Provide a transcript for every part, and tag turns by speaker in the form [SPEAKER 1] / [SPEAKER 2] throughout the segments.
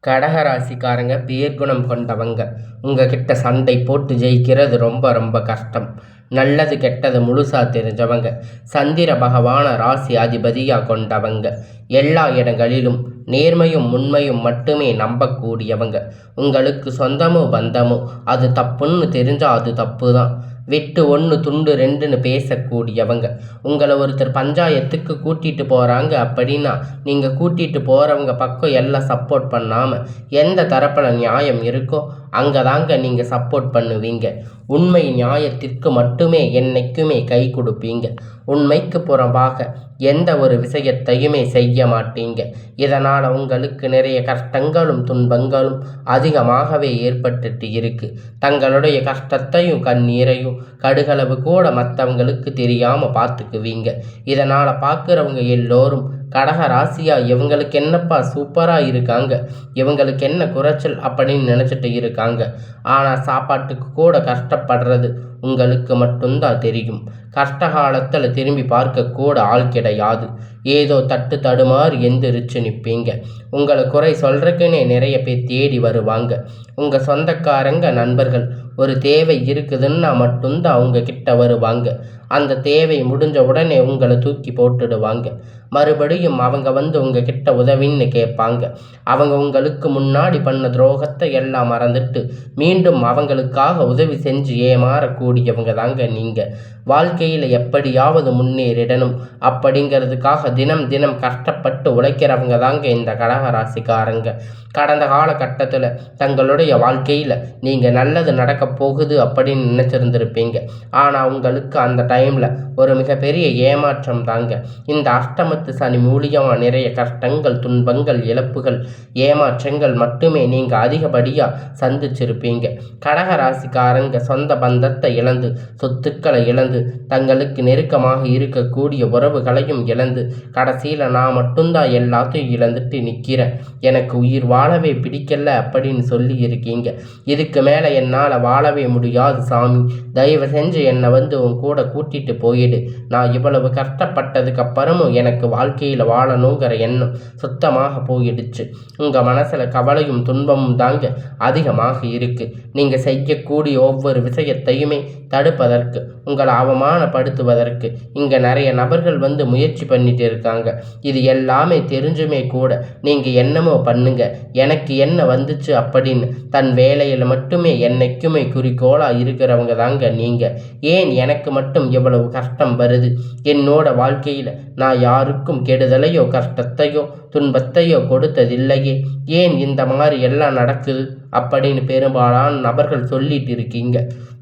[SPEAKER 1] கடகராசிக்காரங்க பேர்குணம் கொண்டவங்க. உங்ககிட்ட சண்டை போட்டு ஜெயிக்கிறது ரொம்ப ரொம்ப கஷ்டம். நல்லது கெட்டது முழுசா தெரிஞ்சவங்க. சந்திர பகவான ராசி அதிபதியாக கொண்டவங்க. எல்லா இடங்களிலும் நேர்மையும் உண்மையும் மட்டுமே நம்பக்கூடியவங்க. உங்களுக்கு சொந்தமோ பந்தமோ அது தப்புன்னு தெரிஞ்சால் அது தப்பு தான். வெட்டு ஒன்று துண்டு ரெண்டுன்னு பேசக்கூடியவங்க. உங்களை ஒருத்தர் பஞ்சாயத்துக்கு கூட்டிகிட்டு போகிறாங்க அப்படின்னா நீங்கள் கூட்டிகிட்டு போகிறவங்க பக்கம் எல்லாம் சப்போர்ட் பண்ணாமல் எந்த தரப்பில் நியாயம் இருக்கோ அங்கே தாங்க நீங்கள் சப்போர்ட் பண்ணுவீங்க. உண்மை நியாயத்திற்கு மட்டுமே என்னைக்குமே கை கொடுப்பீங்க. உண்மைக்கு புறம்பாக எந்த ஒரு விஷயத்தையுமே செய்ய மாட்டீங்க. இதனால் உங்களுக்கு நிறைய கஷ்டங்களும் துன்பங்களும் அதிகமாகவே ஏற்பட்டுட்டு இருக்கு. தங்களுடைய கஷ்டத்தையும் கண்ணீரையும் கடுகளவு கூட மற்றவங்களுக்கு தெரியாமல் பார்த்துக்குவீங்க. இதனால் பார்க்குறவங்க எல்லோரும் கடக ராசியா இவங்களுக்கு என்னப்பா சூப்பராக இருக்காங்க, இவங்களுக்கு என்ன குறைச்சல் அப்படின்னு நினச்சிட்டு இருக்காங்க. ஆனால் சாப்பாட்டுக்கு கூட கஷ்டப்படுறது உங்களுக்கு மட்டும்தான் தெரியும். கஷ்ட காலத்தில் திரும்பி பார்க்க கூட ஆள் கிடையாது. ஏதோ தட்டு தடுமாறு எந்திரிச்சு நிற்பீங்க. உங்களை குறை சொல்கிறதுக்குன்னே நிறைய பேர் தேடி வருவாங்க. உங்கள் சொந்தக்காரங்க நண்பர்கள் ஒரு தேவை இருக்குதுன்னா மட்டும்தான் அவங்க கிட்ட வருவாங்க. அந்த தேவை முடிஞ்ச உடனே உங்களை தூக்கி போட்டுடுவாங்க. மறுபடியும் அவங்க வந்து உங்ககிட்ட உதவின்னு கேட்பாங்க. அவங்க உங்களுக்கு முன்னாடி பண்ண துரோகத்தை எல்லாம் மறந்துட்டு மீண்டும் அவங்களுக்காக உதவி செஞ்சு ஏமாறக்கூடியவங்க தாங்க நீங்கள். வாழ்க்கையில் எப்படியாவது முன்னேறிடணும் அப்படிங்கிறதுக்காக தினம் தினம் கஷ்டப்பட்டு உழைக்கிறவங்க தாங்க இந்த கடக ராசிக்காரங்க. கடந்த காலகட்டத்தில் தங்களுடைய வாழ்க்கையில் நீங்கள் நல்லது நடக்க போகுது அப்படின்னு நினச்சிருந்துருப்பீங்க. ஆனால் உங்களுக்கு அந்த டைமில் ஒரு மிகப்பெரிய ஏமாற்றம் தாங்க. இந்த அஷ்டமத்து சனி மூலியமாக நிறைய கஷ்டங்கள் துன்பங்கள் இழப்புகள் ஏமாற்றங்கள் மட்டுமே நீங்கள் அதிகப்படியாக சந்திச்சிருப்பீங்க. கடக ராசிக்காரங்க சொந்த பந்தத்தை இழந்து சொத்துக்களை இழந்து தங்களுக்கு நெருக்கமாக இருக்கக்கூடிய உறவுகளையும் இழந்து கடைசியில் நான் மட்டும்தான் எல்லாத்தையும் இழந்துட்டு நிற்கிறேன், எனக்கு உயிர் வாழவே பிடிக்கல அப்படின்னு சொல்லி இருக்கீங்க. இதுக்கு மேலே என்னால் வாழவே முடியாது சாமி, தயவு செஞ்சு என்னை வந்து உன் கூட கூட்டிகிட்டு போயிடு. நான் இவ்வளவு கஷ்டப்பட்டதுக்கு அப்புறமும் எனக்கு வாழ்க்கையில் வாழணுங்கிற எண்ணம் சுத்தமாக போயிடுச்சு. உங்கள் மனசில் கவலையும் துன்பமும் தாங்க அதிகமாக இருக்குது. நீங்கள் செய்யக்கூடிய ஒவ்வொரு விஷயத்தையுமே தடுப்பதற்கு உங்களை அவமானப்படுத்துவதற்கு இங்கே நிறைய நபர்கள் வந்து முயற்சி பண்ணிட்டு இருக்காங்க. இது எல்லாமே தெரிஞ்சுமே கூட நீங்கள் என்னமோ பண்ணுங்க, எனக்கு என்ன வந்துச்சு அப்படின்னு தன் வேலையில் மட்டுமே என்னைக்குமே குறிக்கோளாக இருக்கிறவங்க தாங்க நீங்கள். ஏன் எனக்கு மட்டும் எவ்வளவு கஷ்டம் வருது? என்னோட வாழ்க்கையில் நான் யாருக்கும் கெடுதலையோ கஷ்டத்தையோ துன்பத்தையோ கொடுத்ததில்லையே, ஏன் இந்த மாதிரி எல்லாம் நடக்குது அப்படின்னு பெரும்பாலான நபர்கள் சொல்லிட்டு இருக்கீங்க.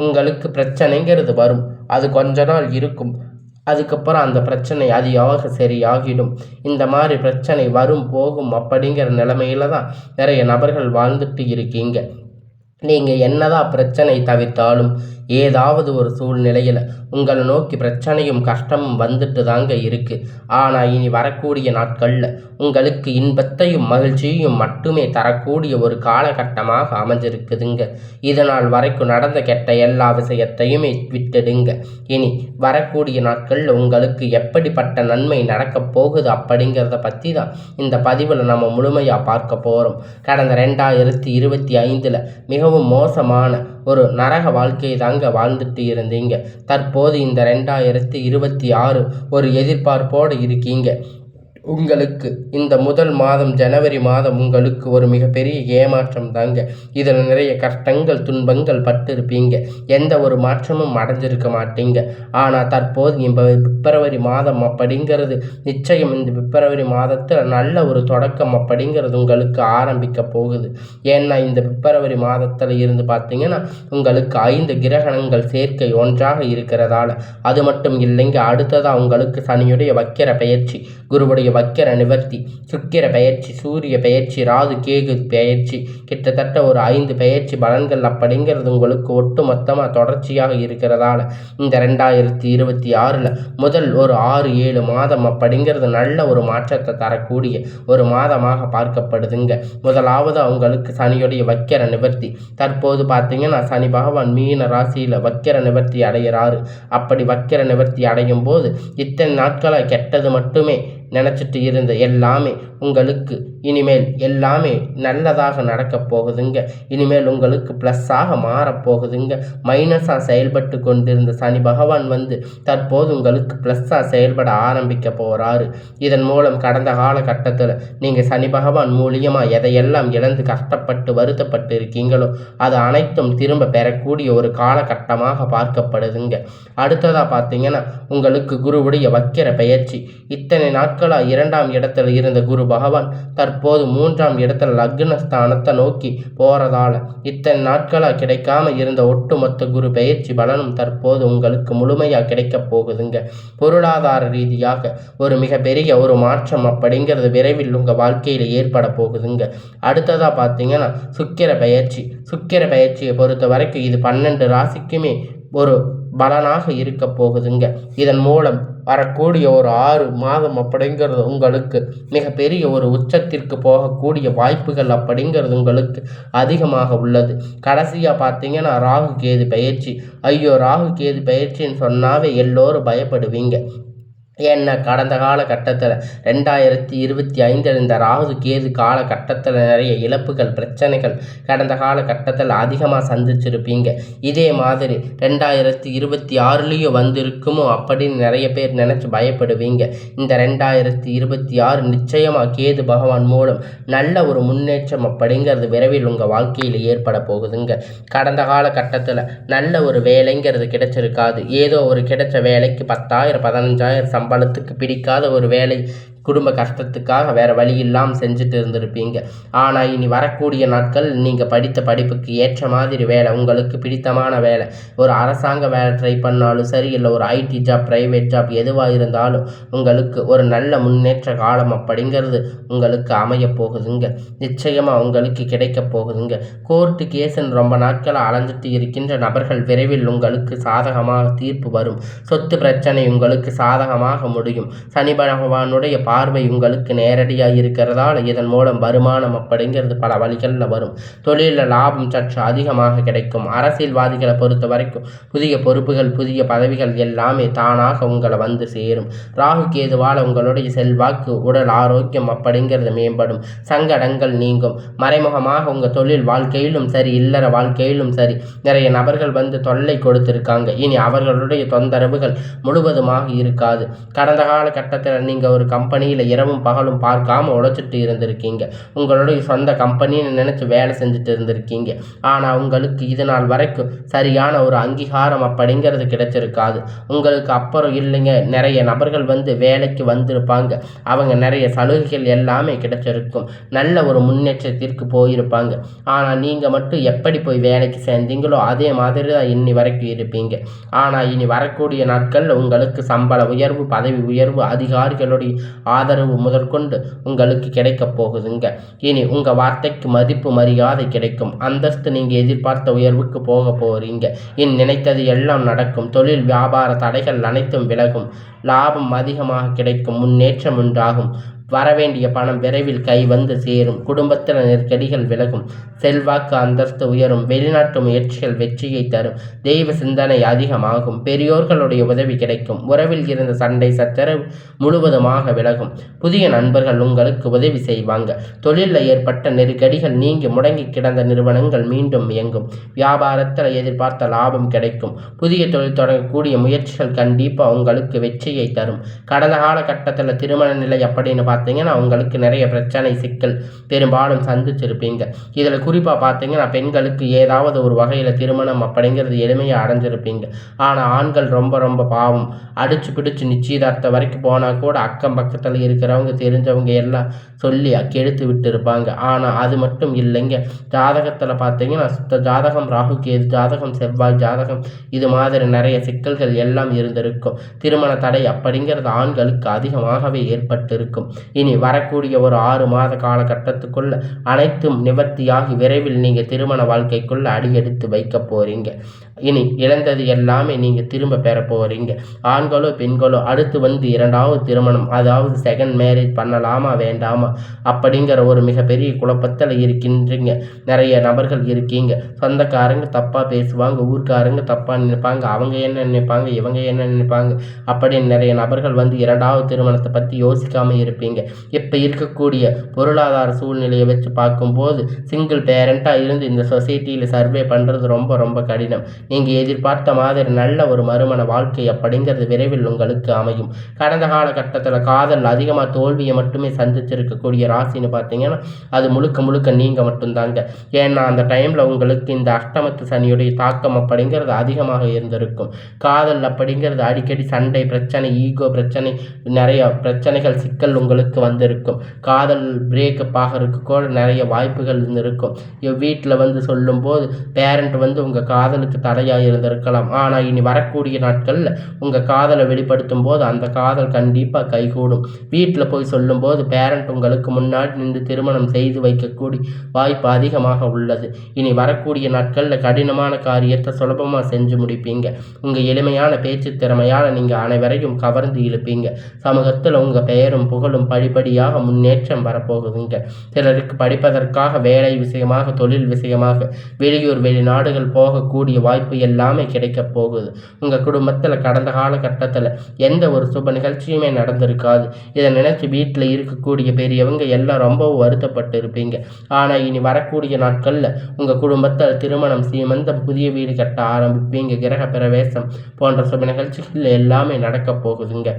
[SPEAKER 1] உங்களுக்கு பிரச்சனைங்கிறது வரும், அது கொஞ்ச நாள் இருக்கும், அதுக்கப்புறம் அந்த பிரச்சனை அதிகமாக சரியாகிடும். இந்த மாதிரி பிரச்சனை வரும் போகும் அப்படிங்கிற நிலைமையில தான் நிறைய நபர்கள் வாழ்ந்துட்டு இருக்கீங்க. நீங்கள் என்னதான் பிரச்சனை தவிர்த்தாலும் ஏதாவது ஒரு சூழ்நிலையில் உங்களை நோக்கி பிரச்சனையும் கஷ்டமும் வந்துட்டு தாங்க இருக்குது. ஆனால் இனி வரக்கூடிய நாட்களில் உங்களுக்கு இன்பத்தையும் மகிழ்ச்சியையும் மட்டுமே தரக்கூடிய ஒரு காலகட்டமாக அமைஞ்சிருக்குதுங்க. இதனால் வரைக்கும் நடந்த கெட்ட எல்லா விஷயத்தையுமே விட்டுடுங்க. இனி வரக்கூடிய நாட்களில் உங்களுக்கு எப்படிப்பட்ட நன்மை நடக்கப் போகுது அப்படிங்கிறத பற்றி தான் இந்த பதிவில் நம்ம முழுமையாக பார்க்க போகிறோம். கடந்த 2025 மிகவும் மோசமான ஒரு நரக வாழ்க்கையை தாங்க வாழ்ந்துட்டு இருந்தீங்க. தற்போது இந்த 2026 ஒரு எதிர்பார்ப்போடு இருக்கீங்க. உங்களுக்கு இந்த முதல் மாதம் ஜனவரி மாதம் உங்களுக்கு ஒரு மிகப்பெரிய ஏமாற்றம் தாங்க. இதில் நிறைய கஷ்டங்கள் துன்பங்கள் பட்டிருப்பீங்க. எந்த ஒரு மாற்றமும் அடைஞ்சிருக்க மாட்டீங்க. ஆனால் தற்போது இந்த பிப்ரவரி மாதம் அப்படிங்கிறது நிச்சயம் இந்த பிப்ரவரி மாதத்தில் நல்ல ஒரு தொடக்கம் அப்படிங்கிறது உங்களுக்கு ஆரம்பிக்க போகுது. ஏன்னா இந்த பிப்ரவரி மாதத்தில் இருந்து பார்த்தீங்கன்னா உங்களுக்கு 5 கிரகணங்கள் சேர்க்கை ஒன்றாக இருக்கிறதால அது மட்டும் இல்லைங்க. அடுத்ததாக உங்களுக்கு சனியுடைய வக்கிர பெயர்ச்சி, குருவுடைய வக்கிர நிவர்த்தி, சுக்கிர பெயர்ச்சி, சூரிய பெயர்ச்சி, ராகு கேது பெயர்ச்சி, கிட்டத்தட்ட ஒரு 5 பெயர்ச்சி பலன்கள் அப்படிங்கிறது உங்களுக்கு ஒட்டு மொத்தமாக தொடர்ச்சியாக இருக்கிறதால இந்த 2026 முதல் ஒரு 6-7 மாதம் அப்படிங்கிறது நல்ல ஒரு மாற்றத்தை தரக்கூடிய ஒரு மாதமாக பார்க்கப்படுதுங்க. முதலாவது அவங்களுக்கு சனியுடைய வக்கிர நிவர்த்தி. தற்போது பார்த்தீங்கன்னா சனி பகவான் மீன ராசியில் வக்கிர நிவர்த்தி அடைகிறாரு. அப்படி வக்கிர நிவர்த்தி அடையும் போது இத்தனை நாட்களாக கெட்டது மட்டுமே நினச்சிட்டு இருந்த எல்லாமே உங்களுக்கு இனிமேல் எல்லாமே நல்லதாக நடக்கப் போகுதுங்க. இனிமேல் உங்களுக்கு ப்ளஸ்ஸாக மாறப்போகுதுங்க. மைனஸாக செயல்பட்டு கொண்டிருந்த சனி பகவான் வந்து தற்போது உங்களுக்கு ப்ளஸ்ஸாக செயல்பட ஆரம்பிக்க போகிறாரு. இதன் மூலம் கடந்த காலகட்டத்தில் நீங்கள் சனி பகவான் மூலியமாக எதையெல்லாம் இழந்து கஷ்டப்பட்டு வருத்தப்பட்டு இருக்கீங்களோ அது அனைத்தும் திரும்ப பெறக்கூடிய ஒரு காலகட்டமாக பார்க்கப்படுதுங்க. அடுத்ததாக பார்த்தீங்கன்னா உங்களுக்கு குருவுடைய வக்கிர பெயர்ச்சி. இத்தனை நாட்களாக 2ஆம் இடத்துல இருந்த குரு பகவான் தற்போது 3ஆம் இடத்துல லக்னஸ்தானத்தை நோக்கி போகிறதால இத்தனை நாட்களாக கிடைக்காம இருந்த ஒட்டுமொத்த குரு பெயர்ச்சி பலனும் தற்போது உங்களுக்கு முழுமையாக கிடைக்கப் போகுதுங்க. பொருளாதார ரீதியாக ஒரு மிகப்பெரிய ஒரு மாற்றம் அப்படிங்கிறது விரைவில் உங்கள் வாழ்க்கையில் ஏற்பட போகுதுங்க. அடுத்ததாக பார்த்தீங்கன்னா சுக்கிர பயிற்சியை பொறுத்த வரைக்கும் இது 12 ராசிக்குமே ஒரு பலனாக இருக்க போகுதுங்க. இதன் மூலம் வரக்கூடிய ஒரு 6 மாதம் அப்படிங்கிறது உங்களுக்கு மிகப்பெரிய ஒரு உச்சத்திற்கு போகக்கூடிய வாய்ப்புகள் அப்படிங்கிறது உங்களுக்கு அதிகமாக உள்ளது. கடைசியாக பார்த்தீங்கன்னா ராகு கேது பயிற்சி. ஐயோ, ராகு கேது பயிற்சின்னு சொன்னாவே எல்லோரும் பயப்படுவீங்க. ஏன்னா கடந்த காலகட்டத்தில் 2025 இந்த ராகு கேது காலகட்டத்தில் நிறைய இழப்புகள் பிரச்சனைகள் கடந்த காலகட்டத்தில் அதிகமாக சந்திச்சிருப்பீங்க. இதே மாதிரி 2026லேயும் வந்திருக்குமோ அப்படின்னு நிறைய பேர் நினச்சி பயப்படுவீங்க. இந்த 2026 நிச்சயமாக கேது பகவான் மூலம் நல்ல ஒரு முன்னேற்றம் அப்படிங்கிறது விரைவில் உங்கள் வாழ்க்கையில் ஏற்பட போகுதுங்க. கடந்த காலகட்டத்தில் நல்ல ஒரு வேலைங்கிறது கிடைச்சிருக்காது. ஏதோ ஒரு கிடைச்ச வேலைக்கு 10,000 15,000 சம்பளத்துக்கு பிடிக்காத ஒரு வேலை குடும்ப கஷ்டத்துக்காக வேறு வழி இல்லாமல் செஞ்சுட்டு இருந்திருப்பீங்க. ஆனால் இனி வரக்கூடிய நாட்கள் நீங்கள் படித்த படிப்புக்கு ஏற்ற மாதிரி வேலை, உங்களுக்கு பிடித்தமான வேலை, ஒரு அரசாங்க வேலை ட்ரை பண்ணாலும் சரி, இல்லை ஒரு ஐடி ஜாப், ப்ரைவேட் ஜாப் எதுவாக இருந்தாலும் உங்களுக்கு ஒரு நல்ல முன்னேற்ற காலம் அப்படிங்கிறது உங்களுக்கு அமையப் போகுதுங்க. நிச்சயமாக உங்களுக்கு கிடைக்க போகுதுங்க. கோர்ட்டு கேஸுன்னு ரொம்ப நாட்களாக அலைஞ்சிட்டு இருக்கின்ற நபர்கள் விரைவில் உங்களுக்கு சாதகமாக தீர்ப்பு வரும். சொத்து பிரச்சனை உங்களுக்கு சாதகமாக முடியும். சனி பகவானுடைய பார்வை உங்களுக்கு நேரடியாக இருக்கிறதால இதன் மூலம் வருமானம் அப்படிங்கிறது பல வழிகளில் வரும். தொழிலில் லாபம் சற்று அதிகமாக கிடைக்கும். அரசியல்வாதிகளை பொறுத்த வரைக்கும் புதிய பொறுப்புகள், புதிய பதவிகள் எல்லாமே தானாக உங்களை வந்து சேரும். ராகு கேதுவால் உங்களுடைய செல்வாக்கு, உடல் ஆரோக்கியம் அப்படிங்கிறது மேம்படும். சங்கடங்கள் நீங்கும். மறைமுகமாக உங்கள் தொழில் வாழ்க்கையிலும் சரி, இல்லற வாழ்க்கையிலும் சரி நிறைய நபர்கள் வந்து தொல்லை கொடுத்துருக்காங்க. இனி அவர்களுடைய தொந்தரவுகள் முழுவதுமாக இருக்காது. கடந்த காலகட்டத்தில் நீங்கள் ஒரு கம்பெனியில் இரவும் பகலும் பார்க்காம உழைச்சிட்டு இருந்திருக்கீங்க. உங்களுடைய சொந்த கம்பெனின்னு நினச்சி வேலை செஞ்சுட்டு இருந்திருக்கீங்க. ஆனால் உங்களுக்கு இது நாள் வரைக்கும் சரியான ஒரு அங்கீகாரம் அப்படிங்கிறது கிடைச்சிருக்காது. உங்களுக்கு அப்புறம் இல்லைங்க, நிறைய நபர்கள் வந்து வேலைக்கு வந்திருப்பாங்க. அவங்க நிறைய சலுகைகள் எல்லாமே கிடைச்சிருக்கும். நல்ல ஒரு முன்னேற்றத்திற்கு போயிருப்பாங்க. ஆனால் நீங்கள் மட்டும் எப்படி போய் வேலைக்கு சேர்ந்தீங்களோ அதே மாதிரி தான் இன்னி வரைக்கும் இருப்பீங்க. ஆனால் இனி வரக்கூடிய நாட்களில் உங்களுக்கு சம்பள உயர்வு, பதவி உயர்வு, அதிகாரிகளுடைய ஆதரவு முதற்கொண்டு உங்களுக்கு கிடைக்கப் போகுதுங்க. இனி உங்கள் வார்த்தைக்கு மதிப்பு மரியாதை கிடைக்கும். அந்தஸ்து நீங்கள் எதிர்பார்த்த உயர்வுக்கு போக போகிறீங்க. நினைத்தது எல்லாம் நடக்கும். தொழில் வியாபார தடைகள் அனைத்தும் விலகும். லாபம் அதிகமாக கிடைக்கும். முன்னேற்றம் உண்டாகும். வரவேண்டிய பணம் விரைவில் கை வந்து சேரும். குடும்பத்தில் நெருக்கடிகள் விலகும். செல்வாக்கு அந்தஸ்து உயரும். வெளிநாட்டு முயற்சிகள் வெற்றியை தரும். தெய்வ சிந்தனை அதிகமாகும். பெரியோர்களுடைய உதவி கிடைக்கும். உறவில் இருந்த சண்டை சச்சரவு முழுவதுமாக விலகும். புதிய நண்பர்கள் உங்களுக்கு உதவி செய்வாங்க. தொழிலில் ஏற்பட்ட நெருக்கடிகள் நீங்கி முடங்கி கிடந்த நிறுவனங்கள் மீண்டும் இயங்கும். வியாபாரத்தில் எதிர்பார்த்த லாபம் கிடைக்கும். புதிய தொழில் தொடங்கக்கூடிய முயற்சிகள் கண்டிப்பாக உங்களுக்கு வெற்றியை தரும். கடந்த காலகட்டத்தில் திருமண நிலை அப்படின்னு பார்த்தீங்கன்னா உங்களுக்கு நிறைய பிரச்சனை சிக்கல் பெரும்பாலும் சந்திச்சிருப்பீங்க. இதில் குறிப்பாக பார்த்தீங்கன்னா பெண்களுக்கு ஏதாவது ஒரு வகையில் திருமணம் அப்படிங்கிறது எளிமையாக அடைஞ்சிருப்பீங்க. ஆனால் ஆண்கள் ரொம்ப ரொம்ப பாவம். அடிச்சு பிடிச்சு நிச்சயதார்த்தம் வரைக்கும் போனால் கூட அக்கம் பக்கத்தில் இருக்கிறவங்க தெரிஞ்சவங்க எல்லாம் சொல்லி கெடுத்து விட்டு இருப்பாங்க. ஆனால் அது மட்டும் இல்லைங்க. ஜாதகத்தில் பார்த்தீங்கன்னா சுத்த ஜாதகம், ராகு கேது ஜாதகம், செவ்வாய் ஜாதகம், இது மாதிரி நிறைய சிக்கல்கள் எல்லாம் இருந்திருக்கும். திருமண தடை அப்படிங்கிறது ஆண்களுக்கு அதிகமாகவே ஏற்பட்டிருக்கும். இனி வரக்கூடிய ஒரு 6 மாத காலகட்டத்துக்குள்ள அனைத்தும் நிவர்த்தியாகி விரைவில் நீங்கள் திருமண வாழ்க்கைக்குள்ள அடியெடுத்து வைக்க போறீங்க. இனி இழந்தது எல்லாமே நீங்கள் திரும்ப பெற போகிறீங்க. ஆண்களோ பெண்களோ அடுத்து வந்து 2வது திருமணம், அதாவது செகண்ட் மேரேஜ் பண்ணலாமா வேண்டாமா அப்படிங்கிற ஒரு மிகப்பெரிய குழப்பத்தில் இருக்கின்றீங்க. நிறைய நபர்கள் இருக்கீங்க. சொந்தக்காரங்க தப்பாக பேசுவாங்க, ஊர்க்காரங்க தப்பாக நினைப்பாங்க, அவங்க என்ன நினைப்பாங்க, இவங்க என்ன நினைப்பாங்க அப்படின்னு நிறைய நபர்கள் வந்து 2வது திருமணத்தை பற்றி யோசிக்காமல் இருப்பீங்க. இப்போ இருக்கக்கூடிய பொருளாதார சூழ்நிலையை வச்சு பார்க்கும்போது சிங்கிள் பேரண்ட்டாக இருந்து இந்த சொசைட்டியில் சர்வே பண்ணுறது ரொம்ப ரொம்ப கடினம். நீங்கள் எதிர்பார்த்த மாதிரி நல்ல ஒரு மறுமண வாழ்க்கை அப்படிங்கிறது விரைவில் உங்களுக்கு அமையும். கடந்த காலகட்டத்தில் காதல் அதிகமாக தோல்வியை மட்டுமே சந்திச்சிருக்கக்கூடிய ராசின்னு பார்த்தீங்கன்னா அது முழுக்க முழுக்க நீங்கள் மட்டும்தாங்க. ஏன்னா அந்த டைமில் உங்களுக்கு இந்த அஷ்டமத்து சனியுடைய தாக்கம் அப்படிங்கிறது அதிகமாக இருந்திருக்கும். காதல் அப்படிங்கிறது அடிக்கடி சண்டை பிரச்சனை, ஈகோ பிரச்சனை, நிறைய பிரச்சனைகள், சிக்கல் உங்களுக்கு வந்திருக்கும். காதல் பிரேக்கப் ஆகிறதுக்கு கூட நிறைய வாய்ப்புகள் இருந்திருக்கும். வீட்டில் வந்து சொல்லும்போது பேரண்ட் வந்து உங்கள் காதலுக்கு தடையாக இருந்திருக்கலாம். ஆனால் இனி வரக்கூடிய நாட்களில் உங்கள் காதலை வெளிப்படுத்தும் போது அந்த காதல் கண்டிப்பாக கைகூடும். வீட்டில் போய் சொல்லும்போது பேரண்ட் உங்களுக்கு முன்னாடி நின்று திருமணம் செய்து வைக்கக்கூடிய வாய்ப்பு அதிகமாக உள்ளது. இனி வரக்கூடிய நாட்களில் கடினமான காரியத்தை சுலபமாக செஞ்சு முடிப்பீங்க. உங்கள் எளிமையான பேச்சு திறமையால் நீங்கள் அனைவரையும் கவர்ந்து இழுப்பீங்க. சமூகத்தில் உங்கள் பெயரும் புகழும் படிப்படியாக முன்னேற்றம் வரப்போகுதுங்க. சிலருக்கு படிப்பதற்காக வேலை விஷயமாக, தொழில் விஷயமாக வெளியூர் வெளிநாடுகள் போகக்கூடிய வாய்ப்பு எல்லாமே கிடைக்கப் போகுது. உங்கள் குடும்பத்தில் கடந்த காலகட்டத்தில் எந்த ஒரு சுப நிகழ்ச்சியுமே நடந்திருக்காது. இதை நினச்சி வீட்டில் இருக்கக்கூடிய பெரியவங்க எல்லாம் ரொம்பவும் வருத்தப்பட்டு இருப்பீங்க. ஆனால் இனி வரக்கூடிய நாட்களில் உங்கள் குடும்பத்தில் திருமணம், சீமந்தம், புதிய வீடு கட்ட ஆரம்பிப்பீங்க. கிரக பிரவேசம் போன்ற சுப நிகழ்ச்சிகள் எல்லாமே நடக்கப் போகுதுங்க.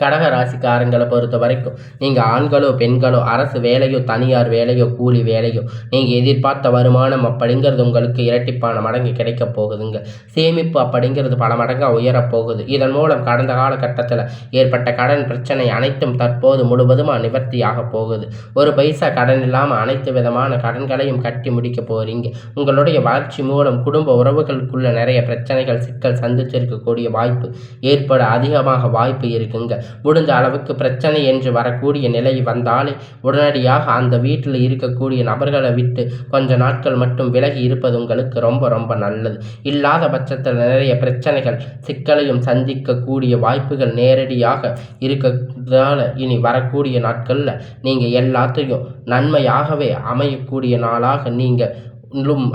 [SPEAKER 1] கடக ராசிக்காரங்களை பொறுத்த வரைக்கும் நீங்கள் ஆண்களோ பெண்களோ அரசு வேலையோ தனியார் வேலையோ கூலி வேலையோ நீங்கள் எதிர்பார்த்த வருமானம் அப்படிங்கிறது உங்களுக்கு இரட்டிப்பான மடங்கு கிடைக்க போகுதுங்க. சேமிப்பு அப்படிங்கிறது பல மடங்காக உயரப்போகுது. இதன் மூலம் கடந்த காலகட்டத்தில் ஏற்பட்ட கடன் பிரச்சனை அனைத்தும் தற்போது முழுவதுமாக நிவர்த்தியாக போகுது. ஒரு பைசா கடன் இல்லாமல் அனைத்து விதமான கடன்களையும் கட்டி முடிக்க போகிறீங்க. உங்களுடைய வளர்ச்சி மூலம் குடும்ப உறவுகளுக்குள்ள நிறைய பிரச்சனைகள், சிக்கல் சந்திச்சிருக்கக்கூடிய வாய்ப்பு ஏற்பட அதிகமாக வாய்ப்பு இருக்குங்க. முடிஞ்ச அளவுக்கு பிரச்சனை என்று வரக்கூடிய நிலை வந்தாலே உடனடியாக அந்த வீட்டில் இருக்கக்கூடிய நபர்களை விட்டு கொஞ்ச நாட்கள் மட்டும் விலகி இருப்பது உங்களுக்கு ரொம்ப ரொம்ப நல்லது. இல்லாத பட்சத்தில் நிறைய பிரச்சனைகள், சிக்கலையும் சந்திக்கக்கூடிய வாய்ப்புகள் நேரடியாக இருக்கிறதால இனி வரக்கூடிய நாட்களில் நீங்கள் எல்லாத்தையும் நன்மையாகவே அமையக்கூடிய நாளாக நீங்கள்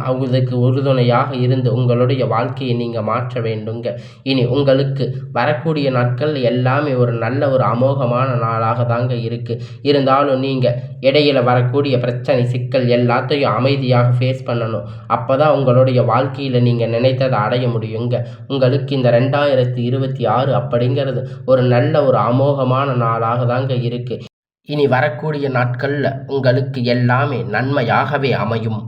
[SPEAKER 1] அதுக்கு உறுதுணையாக இருந்து உங்களுடைய வாழ்க்கையை நீங்கள் மாற்ற வேண்டுங்க. இனி உங்களுக்கு வரக்கூடிய நாட்கள் எல்லாமே ஒரு நல்ல ஒரு அமோகமான நாளாக தாங்க இருக்குது. இருந்தாலும் நீங்கள் இடையில வரக்கூடிய பிரச்சனை, சிக்கல் எல்லாத்தையும் அமைதியாக ஃபேஸ் பண்ணணும். அப்போ தான் உங்களுடைய வாழ்க்கையில் நீங்கள் நினைத்ததை அடைய முடியுங்க. உங்களுக்கு இந்த 2026 அப்படிங்கிறது ஒரு நல்ல ஒரு அமோகமான நாளாக தாங்க இருக்குது. இனி வரக்கூடிய நாட்களில் உங்களுக்கு எல்லாமே நன்மையாகவே அமையும்.